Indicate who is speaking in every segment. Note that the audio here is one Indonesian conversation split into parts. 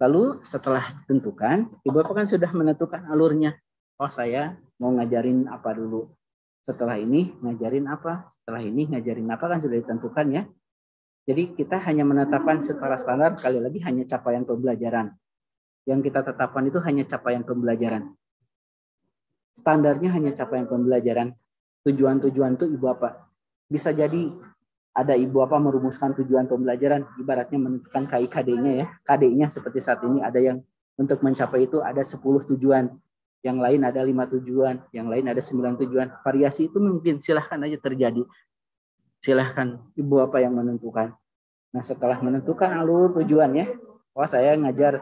Speaker 1: Lalu setelah ditentukan, Ibu Bapak kan sudah menentukan alurnya. Oh, saya mau ngajarin apa dulu. Setelah ini ngajarin apa, setelah ini ngajarin apa kan sudah ditentukan ya. Jadi kita hanya menetapkan secara standar, kali lagi hanya capaian pembelajaran. Yang kita tetapkan itu hanya capaian pembelajaran. Standarnya hanya capaian pembelajaran. Tujuan-tujuan itu Ibu Bapak. Bisa jadi ada Ibu Bapak merumuskan tujuan pembelajaran, ibaratnya menentukan KIKD-nya ya. KD-nya seperti saat ini ada yang untuk mencapai itu ada 10 tujuan. Yang lain ada 5 tujuan, yang lain ada 9 tujuan. Variasi itu mungkin silahkan aja terjadi. Silahkan Ibu Bapak yang menentukan. Nah, setelah menentukan alur tujuannya, oh saya ngajar,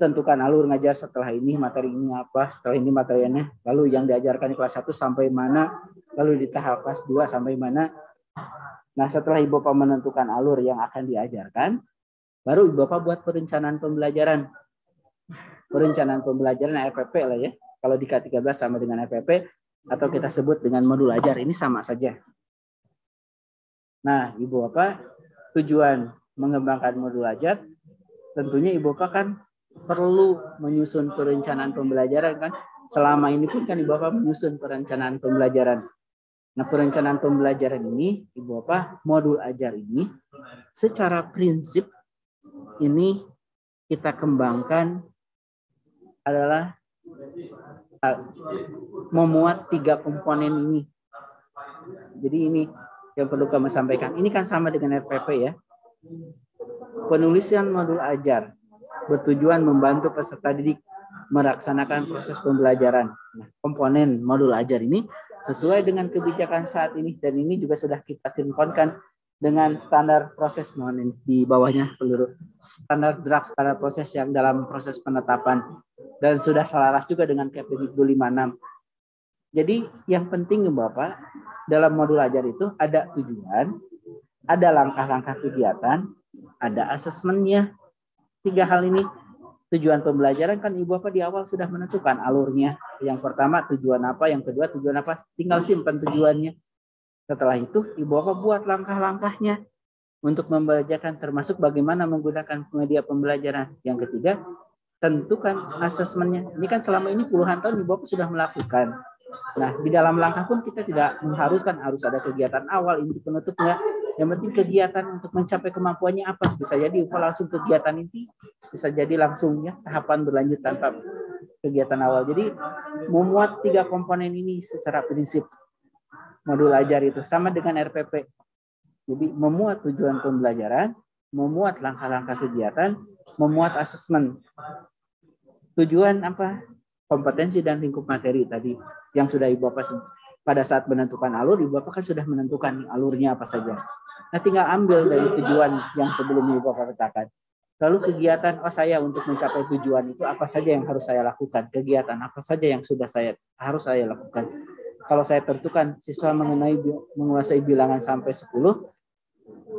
Speaker 1: tentukan alur ngajar setelah ini materi ini apa, setelah ini materinya, lalu yang diajarkan di kelas 1 sampai mana, lalu di tahap kelas 2 sampai mana. Nah, setelah Ibu Bapak menentukan alur yang akan diajarkan, baru Ibu Bapak buat perencanaan pembelajaran. Perencanaan pembelajaran RPP lah ya. Kalau di K13 sama dengan RPP, atau kita sebut dengan modul ajar, ini sama saja. Nah, Ibu Bapak, tujuan mengembangkan modul ajar, tentunya Ibu Bapak kan perlu menyusun perencanaan pembelajaran kan. Selama ini pun kan Ibu Bapak menyusun perencanaan pembelajaran. Nah, perencanaan pembelajaran ini, Ibu Bapak, modul ajar ini, secara prinsip ini kita kembangkan adalah memuat 3 komponen ini. Jadi ini yang perlu kami sampaikan. Ini kan sama dengan RPP ya. Penulisan modul ajar bertujuan membantu peserta didik melaksanakan proses pembelajaran. Nah, komponen modul ajar ini sesuai dengan kebijakan saat ini, dan ini juga sudah kita sinkronkan dengan standar proses, mohon di bawahnya peluru, standar draft standar proses yang dalam proses penetapan, dan sudah selaras juga dengan Kepdikbud 56. Jadi yang penting Bapak, dalam modul ajar itu ada tujuan, ada langkah-langkah kegiatan, ada asesmennya. 3 hal ini. Tujuan pembelajaran kan Ibu Bapak di awal sudah menentukan alurnya. Yang pertama tujuan apa, yang kedua tujuan apa, tinggal simpan tujuannya. Setelah itu Ibu Bapak buat langkah-langkahnya untuk membelajarkan, termasuk bagaimana menggunakan media pembelajaran. Yang ketiga, tentukan asesmennya. Ini kan selama ini puluhan tahun Ibu Bapak sudah melakukan. Nah, di dalam langkah pun kita tidak mengharuskan harus ada kegiatan awal, inti, penutupnya. Yang penting kegiatan untuk mencapai kemampuannya apa. Bisa jadi langsung kegiatan inti, bisa jadi langsung ya tahapan berlanjut tanpa kegiatan awal. Jadi memuat 3 komponen ini secara prinsip modul ajar itu sama dengan RPP. Jadi memuat tujuan pembelajaran, memuat langkah-langkah kegiatan, memuat asesmen. Tujuan apa? Kompetensi dan lingkup materi tadi yang sudah Ibu Bapak pada saat menentukan alur, Ibu Bapak kan sudah menentukan alurnya apa saja. Nah, tinggal ambil dari tujuan yang sebelumnya Ibu Bapak katakan. Lalu kegiatan, oh saya untuk mencapai tujuan itu apa saja yang harus saya lakukan? Kegiatan apa saja yang harus saya lakukan? Kalau saya tentukan siswa menguasai bilangan sampai 10,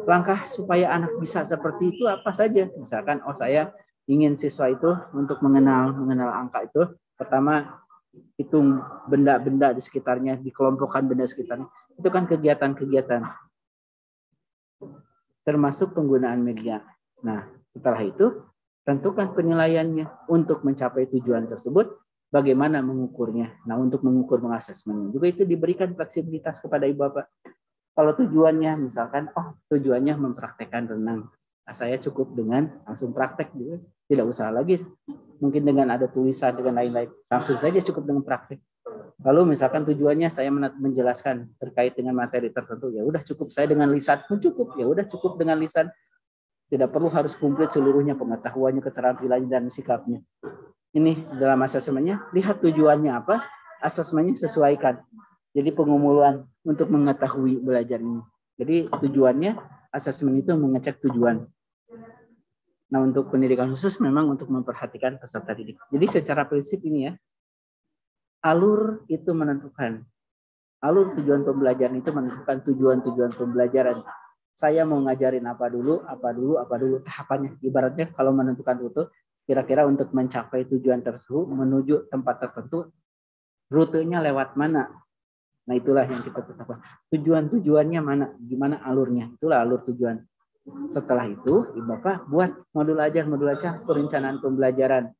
Speaker 1: langkah supaya anak bisa seperti itu apa saja? Misalkan, oh saya ingin siswa itu untuk mengenal angka itu, pertama hitung benda-benda di sekitarnya, dikelompokkan benda sekitarnya. Itu kan kegiatan-kegiatan. Termasuk penggunaan media. Nah, setelah itu tentukan penilaiannya untuk mencapai tujuan tersebut, bagaimana mengukurnya. Nah, untuk mengukur mengasesmennya juga itu diberikan fleksibilitas kepada Ibu Bapak. Kalau tujuannya misalkan, oh tujuannya mempraktekkan renang. Nah, saya cukup dengan langsung praktek juga. Tidak usah lagi mungkin dengan ada tulisan dengan lain-lain. Langsung saja cukup dengan praktek. Lalu misalkan tujuannya saya menjelaskan terkait dengan materi tertentu, ya udah cukup saya dengan lisan pun cukup. Ya udah cukup dengan lisan. Tidak perlu harus komplit seluruhnya pengetahuannya, keterampilannya dan sikapnya. Ini dalam asesmennya, lihat tujuannya apa, asesmennya sesuaikan. Jadi pengumuman untuk mengetahui belajar ini. Jadi tujuannya, asesmen itu mengecek tujuan. Nah, untuk pendidikan khusus memang untuk memperhatikan peserta didik. Jadi secara prinsip ini ya, alur itu menentukan. Alur tujuan pembelajaran itu menentukan tujuan-tujuan pembelajaran. Saya mau ngajarin apa dulu tahapannya. Ibaratnya kalau menentukan rute, kira-kira untuk mencapai tujuan tersebut, menuju tempat tertentu, rutenya lewat mana. Nah, itulah yang kita tetapkan. Tujuan-tujuannya mana, gimana alurnya. Itulah alur tujuan. Setelah itu, Ibu Bapak buat modul ajar, perencanaan pembelajaran.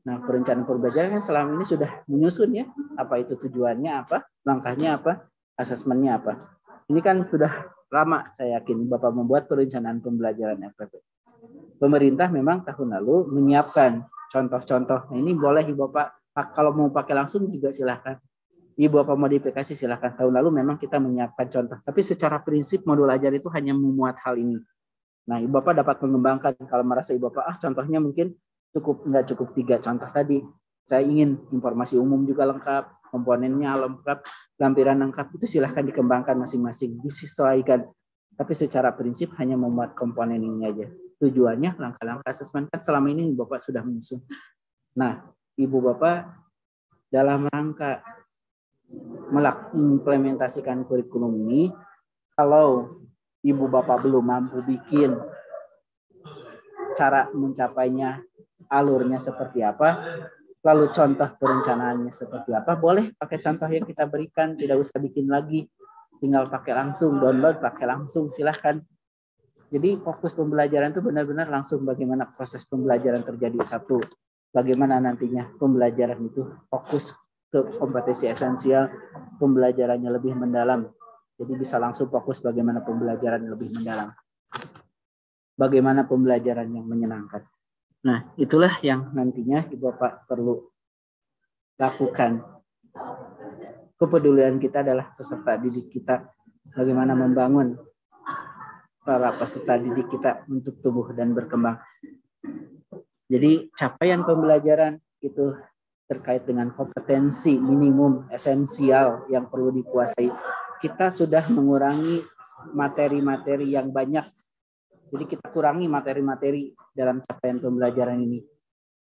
Speaker 1: Nah, perencanaan pembelajaran kan selama ini sudah menyusun ya, apa itu tujuannya apa, langkahnya apa, asesmennya apa. Ini kan sudah lama saya yakin Bapak membuat perencanaan pembelajaran FPP. Pemerintah memang tahun lalu menyiapkan contoh-contoh. Nah, ini boleh Ibu Bapak, kalau mau pakai langsung juga silahkan. Ibu Bapak modifikasi silahkan. Tahun lalu memang kita menyiapkan contoh. Tapi secara prinsip modul ajar itu hanya memuat hal ini. Nah, Ibu Bapak dapat mengembangkan kalau merasa Ibu Bapak, contohnya mungkin nggak cukup 3 contoh tadi. Saya ingin informasi umum juga lengkap, komponennya lengkap, lampiran lengkap, itu silahkan dikembangkan masing-masing, disesuaikan. Tapi secara prinsip hanya memuat komponen ini aja. Tujuannya langkah-langkah asesmen kan selama ini Ibu Bapak sudah menyusun. Nah, Ibu Bapak dalam rangka mengimplementasikan kurikulum ini, kalau Ibu Bapak belum mampu bikin cara mencapainya, alurnya seperti apa, lalu contoh perencanaannya seperti apa, boleh pakai contoh yang kita berikan, tidak usah bikin lagi, tinggal pakai langsung, download pakai langsung, silahkan. Jadi fokus pembelajaran itu benar-benar langsung bagaimana proses pembelajaran terjadi. Satu, bagaimana nantinya pembelajaran itu fokus ke kompetensi esensial, pembelajarannya lebih mendalam. Jadi bisa langsung fokus bagaimana pembelajaran lebih mendalam. Bagaimana pembelajaran yang menyenangkan. Nah, itulah yang nantinya Ibu Bapak perlu lakukan. Kepedulian kita adalah peserta didik kita. Bagaimana membangun para peserta didik kita untuk tumbuh dan berkembang. Jadi capaian pembelajaran itu terkait dengan kompetensi minimum esensial yang perlu dikuasai. Kita sudah mengurangi materi-materi yang banyak. Jadi kita kurangi materi-materi dalam capaian pembelajaran ini.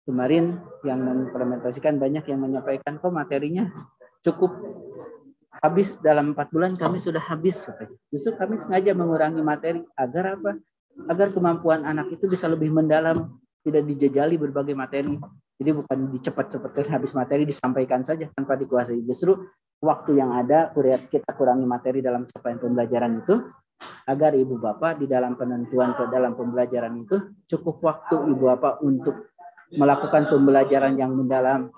Speaker 1: Kemarin yang mengimplementasikan banyak yang menyampaikan kok materinya cukup habis dalam 4 bulan kami sudah habis. Justru kami sengaja mengurangi materi agar apa? Agar kemampuan anak itu bisa lebih mendalam, tidak dijajali berbagai materi. Jadi bukan dicepat-cepatkan habis materi disampaikan saja tanpa dikuasai. Justru waktu yang ada kita kurangi materi dalam capaian pembelajaran itu agar Ibu Bapak di dalam penentuan ke dalam pembelajaran itu cukup waktu Ibu Bapak untuk melakukan pembelajaran yang mendalam,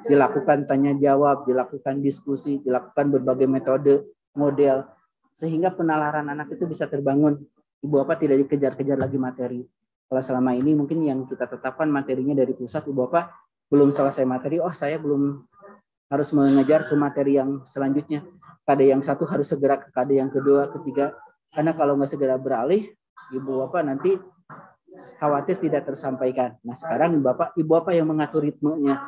Speaker 1: dilakukan tanya jawab, dilakukan diskusi, dilakukan berbagai metode, model, sehingga penalaran anak itu bisa terbangun. Ibu Bapak tidak dikejar-kejar lagi materi. Kalau selama ini mungkin yang kita tetapkan materinya dari pusat, Ibu Bapak belum selesai materi, saya belum harus mengejar ke materi yang selanjutnya. KD yang satu harus segera ke KD yang kedua, ketiga. Karena kalau nggak segera beralih, Ibu Bapak nanti khawatir tidak tersampaikan. Nah sekarang Ibu Bapak yang mengatur ritmenya.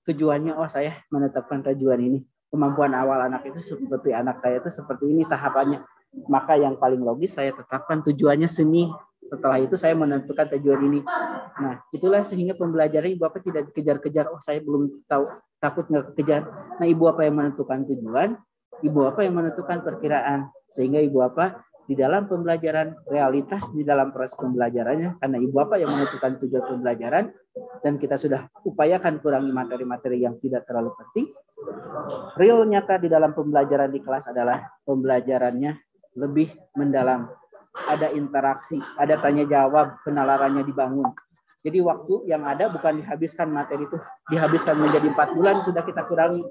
Speaker 1: Tujuannya, saya menetapkan tujuan ini. Kemampuan awal anak itu seperti anak saya itu seperti ini tahapannya. Maka yang paling logis saya tetapkan tujuannya seni. Setelah itu saya menentukan tujuan ini. Nah, itulah sehingga pembelajaran Ibu Bapak tidak dikejar-kejar. Saya belum tahu, takut nggak kekejar. Nah, Ibu Bapak yang menentukan tujuan, Ibu Bapak yang menentukan perkiraan. Sehingga Ibu Bapak di dalam pembelajaran, realitas di dalam proses pembelajarannya, karena Ibu Bapak yang menentukan tujuan pembelajaran, dan kita sudah upayakan kurangi materi-materi yang tidak terlalu penting, real nyata di dalam pembelajaran di kelas adalah pembelajarannya lebih mendalam. Ada interaksi, ada tanya jawab, penalarannya dibangun. Jadi waktu yang ada bukan dihabiskan materi itu, dihabiskan menjadi 4 bulan sudah kita kurangi.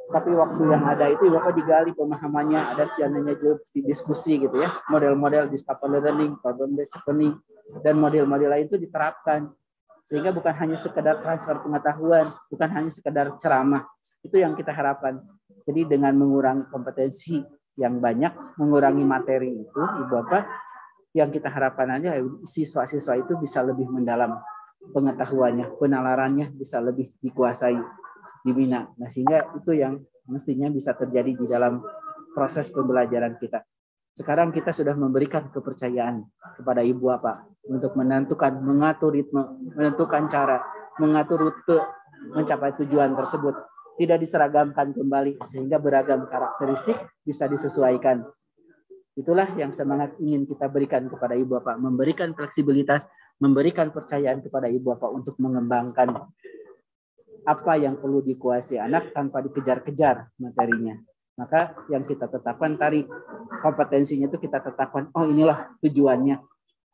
Speaker 1: Tapi waktu yang ada itu Bapak digali pemahamannya, ada yang nanya jawab di diskusi gitu ya, model-model discovery learning, problem based learning, dan model-model lain itu diterapkan. Sehingga bukan hanya sekedar transfer pengetahuan, bukan hanya sekedar ceramah. Itu yang kita harapkan. Jadi dengan mengurangi kompetensi yang banyak, mengurangi materi itu, Ibu Bapak, yang kita harapkan aja siswa-siswa itu bisa lebih mendalam pengetahuannya, penalarannya bisa lebih dikuasai, dibina. Nah, sehingga itu yang mestinya bisa terjadi di dalam proses pembelajaran kita. Sekarang kita sudah memberikan kepercayaan kepada Ibu Bapak untuk menentukan, mengatur ritme, menentukan cara, mengatur rute, mencapai tujuan tersebut. Tidak diseragamkan kembali sehingga beragam karakteristik bisa disesuaikan. Itulah yang semangat ingin kita berikan kepada Ibu Bapak, memberikan fleksibilitas, memberikan percayaan kepada Ibu Bapak untuk mengembangkan apa yang perlu dikuasai anak tanpa dikejar-kejar materinya. Maka yang kita tetapkan tadi kompetensinya itu kita tetapkan, oh inilah tujuannya.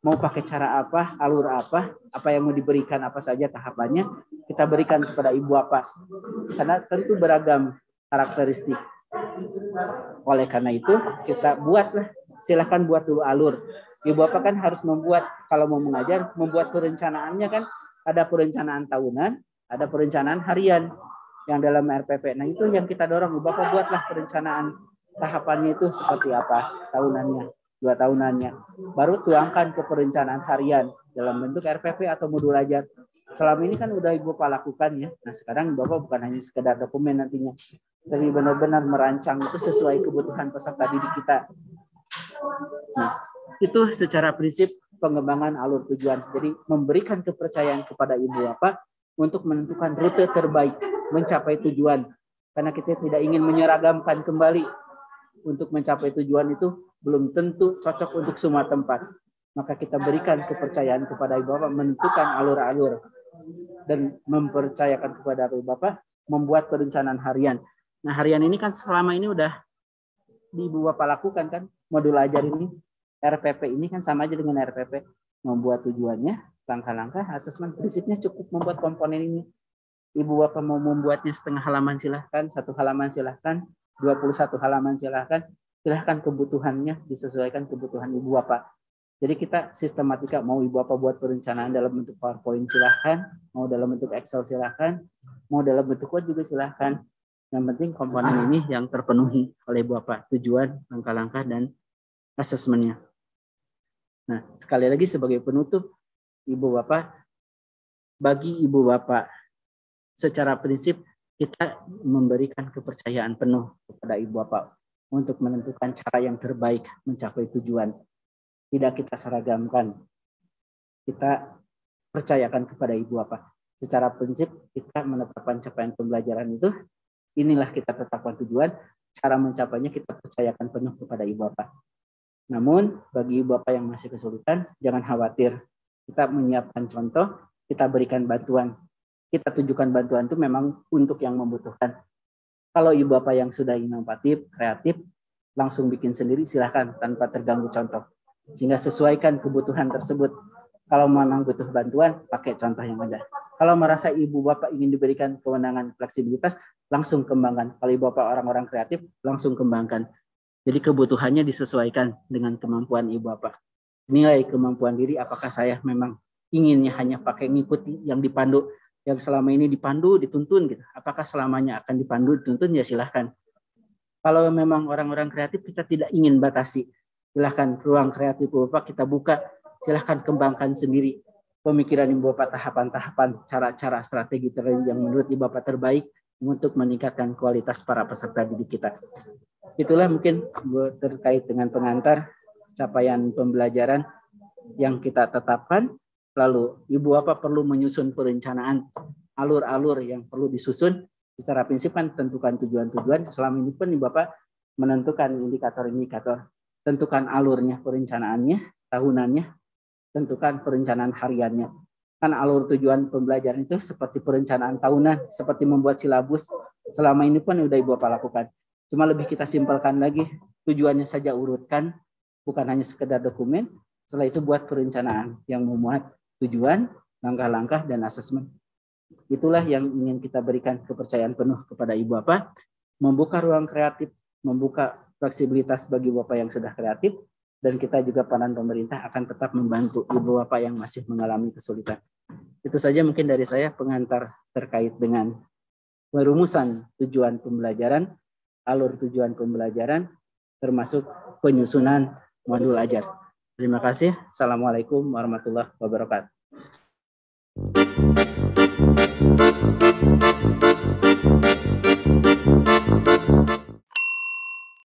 Speaker 1: Mau pakai cara apa, alur apa yang mau diberikan, apa saja tahapannya, kita berikan kepada ibu bapak. Karena tentu beragam karakteristik. Oleh karena itu, kita buatlah, silahkan buat dulu alur. Ibu bapak kan harus membuat, kalau mau mengajar, membuat perencanaannya kan, ada perencanaan tahunan, ada perencanaan harian yang dalam RPP. Nah itu yang kita dorong, ibu bapak buatlah perencanaan tahapannya itu seperti apa, tahunannya, 2 tahunannya. Baru tuangkan ke perencanaan harian dalam bentuk RPP atau modul ajar. Selama ini kan udah ibu bapak lakukan ya. Nah sekarang ibu bapak bukan hanya sekedar dokumen nantinya, tapi benar-benar merancang itu sesuai kebutuhan peserta didik kita. Nah, itu secara prinsip pengembangan alur tujuan. Jadi memberikan kepercayaan kepada ibu bapak untuk menentukan rute terbaik mencapai tujuan. Karena kita tidak ingin menyeragamkan kembali. Untuk mencapai tujuan itu belum tentu cocok untuk semua tempat. Maka kita berikan kepercayaan kepada ibu bapak menentukan alur-alur dan mempercayakan kepada ibu bapak membuat perencanaan harian. Nah harian ini kan selama ini udah ibu bapak lakukan kan, modul ajar ini, RPP ini kan sama aja dengan RPP, membuat tujuannya, langkah-langkah, asesmen, prinsipnya cukup membuat komponen ini. Ibu bapak mau membuatnya setengah halaman silahkan, 1 halaman silahkan, 21 halaman silahkan kebutuhannya disesuaikan kebutuhan ibu bapak. Jadi kita sistematika, mau ibu bapak buat perencanaan dalam bentuk PowerPoint silahkan, mau dalam bentuk Excel silahkan, mau dalam bentuk Word juga silahkan. Yang penting komponen ini yang terpenuhi oleh ibu bapak, tujuan, langkah-langkah, dan asesmennya. Nah, sekali lagi sebagai penutup, ibu bapak, bagi ibu bapak, secara prinsip kita memberikan kepercayaan penuh kepada ibu bapak untuk menentukan cara yang terbaik mencapai tujuan. Tidak kita seragamkan. Kita percayakan kepada ibu bapak. Secara prinsip kita menetapkan capaian pembelajaran itu, inilah kita tetapkan tujuan, cara mencapainya kita percayakan penuh kepada ibu bapak. Namun bagi ibu bapak yang masih kesulitan, jangan khawatir. Kita menyiapkan contoh, kita berikan bantuan. Kita tunjukkan bantuan itu memang untuk yang membutuhkan. Kalau ibu bapak yang sudah inovatif, kreatif, langsung bikin sendiri silahkan tanpa terganggu contoh. Sehingga sesuaikan kebutuhan tersebut. Kalau memang butuh bantuan, pakai contoh yang ada. Kalau merasa ibu bapak ingin diberikan kewenangan fleksibilitas, langsung kembangkan. Kalau ibu bapak orang-orang kreatif, langsung kembangkan. Jadi kebutuhannya disesuaikan dengan kemampuan ibu bapak. Nilai kemampuan diri, apakah saya memang inginnya hanya pakai ngikuti yang dipandu, yang selama ini dipandu, dituntun gitu. Apakah selamanya akan dipandu, dituntun, ya silahkan. Kalau memang orang-orang kreatif kita tidak ingin batasi, silahkan ruang kreatif Bapak kita buka, silahkan kembangkan sendiri pemikiran Ibu Bapak, tahapan-tahapan, cara-cara strategi yang menurut Ibu Bapak terbaik untuk meningkatkan kualitas para peserta didik kita. Itulah mungkin terkait dengan pengantar capaian pembelajaran yang kita tetapkan. Lalu Ibu Bapak perlu menyusun perencanaan alur-alur yang perlu disusun. Secara prinsip kan tentukan tujuan-tujuan. Selama ini pun Ibu Bapak menentukan indikator-indikator. Tentukan alurnya, perencanaannya, tahunannya, tentukan perencanaan hariannya. Kan alur tujuan pembelajaran itu seperti perencanaan tahunan, seperti membuat silabus. Selama ini pun udah Ibu Bapak lakukan. Cuma lebih kita simpelkan lagi, tujuannya saja urutkan, bukan hanya sekedar dokumen. Setelah itu buat perencanaan yang memuat tujuan, langkah-langkah, dan asesmen. Itulah yang ingin kita berikan kepercayaan penuh kepada Ibu Bapak, membuka ruang kreatif, membuka fleksibilitas bagi Ibu Bapak yang sudah kreatif, dan kita juga peran pemerintah akan tetap membantu Ibu Bapak yang masih mengalami kesulitan. Itu saja mungkin dari saya pengantar terkait dengan perumusan tujuan pembelajaran, alur tujuan pembelajaran, termasuk penyusunan modul ajar. Terima kasih. Assalamualaikum warahmatullahi wabarakatuh.